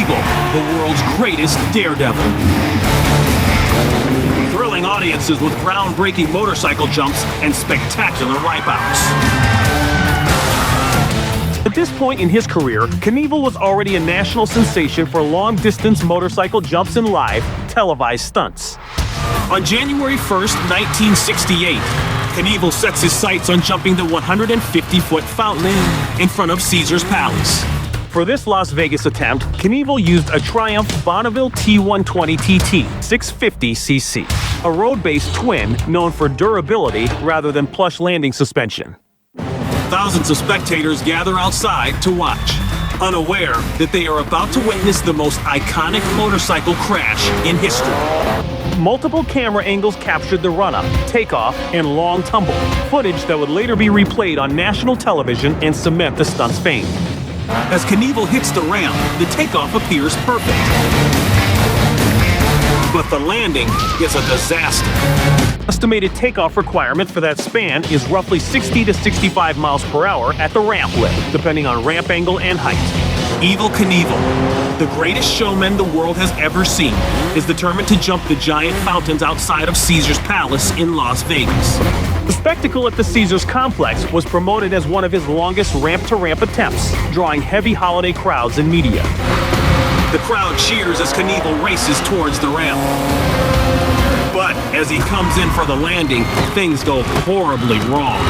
Knievel, the world's greatest daredevil. Thrilling audiences with groundbreaking motorcycle jumps and spectacular wipeouts. At this point in his career, Knievel was already a national sensation for long-distance motorcycle jumps and live, televised stunts. On January 1st, 1968, Knievel sets his sights on jumping the 150-foot fountain in front of Caesar's Palace. For this Las Vegas attempt, Knievel used a Triumph Bonneville T120 TT 650cc, a road-based twin known for durability rather than plush landing suspension. Thousands of spectators gather outside to watch, unaware that they are about to witness the most iconic motorcycle crash in history. Multiple camera angles captured the run-up, takeoff, and long tumble, footage that would later be replayed on national television and cement the stunt's fame. As Knievel hits the ramp, the takeoff appears perfect. But the landing is a disaster. Estimated takeoff requirement for that span is roughly 60 to 65 miles per hour at the ramp lip, depending on ramp angle and height. Evel Knievel, the greatest showman the world has ever seen, is determined to jump the giant fountains outside of Caesar's Palace in Las Vegas. The spectacle at the Caesars complex was promoted as one of his longest ramp-to-ramp attempts, drawing heavy holiday crowds and media. The crowd cheers as Knievel races towards the ramp. But as he comes in for the landing, things go horribly wrong.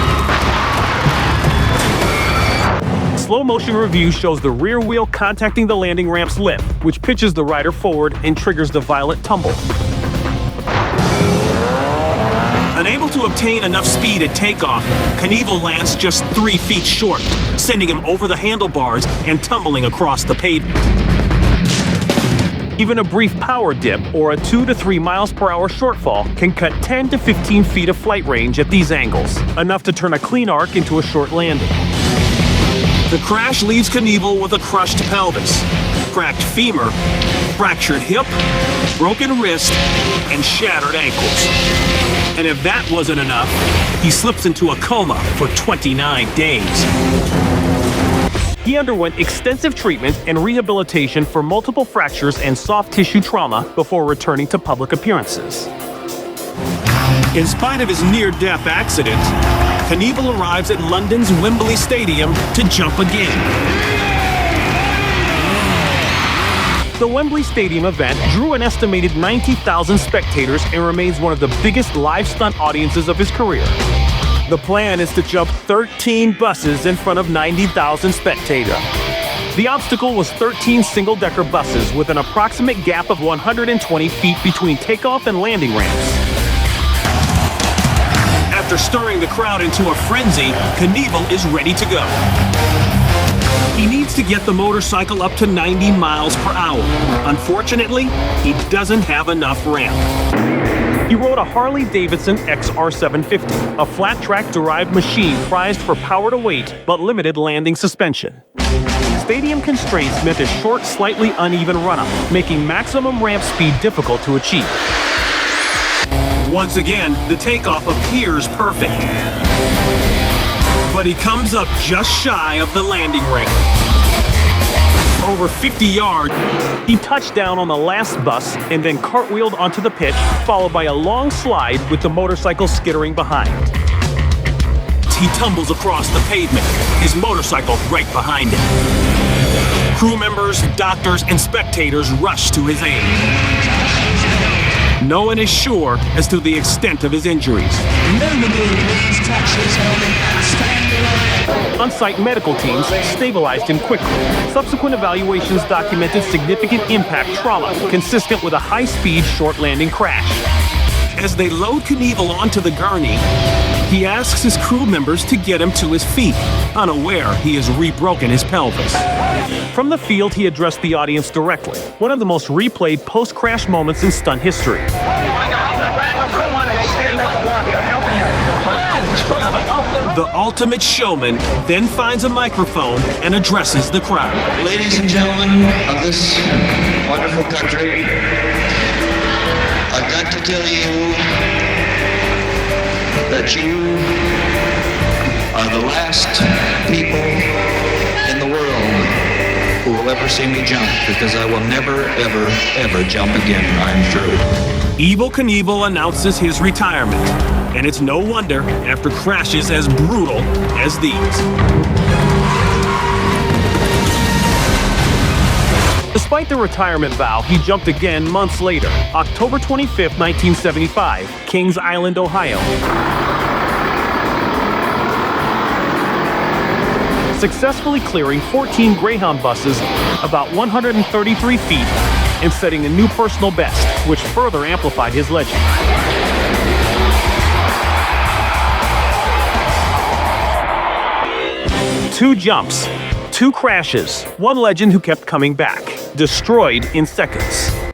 Slow motion review shows the rear wheel contacting the landing ramp's lip, which pitches the rider forward and triggers the violent tumble. Unable to obtain enough speed at takeoff, Knievel lands just 3 feet short, sending him over the handlebars and tumbling across the pavement. Even a brief power dip or a 2 to 3 miles per hour shortfall can cut 10 to 15 feet of flight range at these angles, enough to turn a clean arc into a short landing. The crash leaves Knievel with a crushed pelvis, cracked femur, fractured hip, broken wrist, and shattered ankles. And if that wasn't enough, he slips into a coma for 29 days. He underwent extensive treatment and rehabilitation for multiple fractures and soft tissue trauma before returning to public appearances. In spite of his near-death accident, Knievel arrives at London's Wembley Stadium to jump again. The Wembley Stadium event drew an estimated 90,000 spectators and remains one of the biggest live stunt audiences of his career. The plan is to jump 13 buses in front of 90,000 spectators. The obstacle was 13 single-decker buses with an approximate gap of 120 feet between takeoff and landing ramps. After stirring the crowd into a frenzy, Knievel is ready to go. He needs to get the motorcycle up to 90 miles per hour. Unfortunately, he doesn't have enough ramp. He rode a Harley-Davidson XR750, a flat-track-derived machine prized for power to weight but limited landing suspension. Stadium constraints meant a short, slightly uneven run-up, making maximum ramp speed difficult to achieve. Once again, the takeoff appears perfect. But he comes up just shy of the landing ring. Over 50 yards, he touched down on the last bus and then cartwheeled onto the pitch, followed by a long slide with the motorcycle skittering behind. He tumbles across the pavement, his motorcycle right behind him. Crew members, doctors, and spectators rush to his aid. No one is sure as to the extent of his injuries. On-site medical teams stabilized him quickly. Subsequent evaluations documented significant impact trauma, consistent with a high-speed, short-landing crash. As they load Knievel onto the gurney, he asks his crew members to get him to his feet, unaware he has re-broken his pelvis. From the field, he addressed the audience directly, one of the most replayed post-crash moments in stunt history. The ultimate showman then finds a microphone and addresses the crowd. Ladies and gentlemen of this wonderful country, I've got to tell you that you are the last people in the world who will ever see me jump, because I will never, ever, ever jump again. I'm through. Evel Knievel announces his retirement, and it's no wonder after crashes as brutal as these. Despite the retirement vow, he jumped again months later, October 25, 1975, Kings Island, Ohio. Successfully clearing 14 Greyhound buses about 133 feet and setting a new personal best, which further amplified his legend. Two jumps, two crashes, one legend who kept coming back, destroyed in seconds.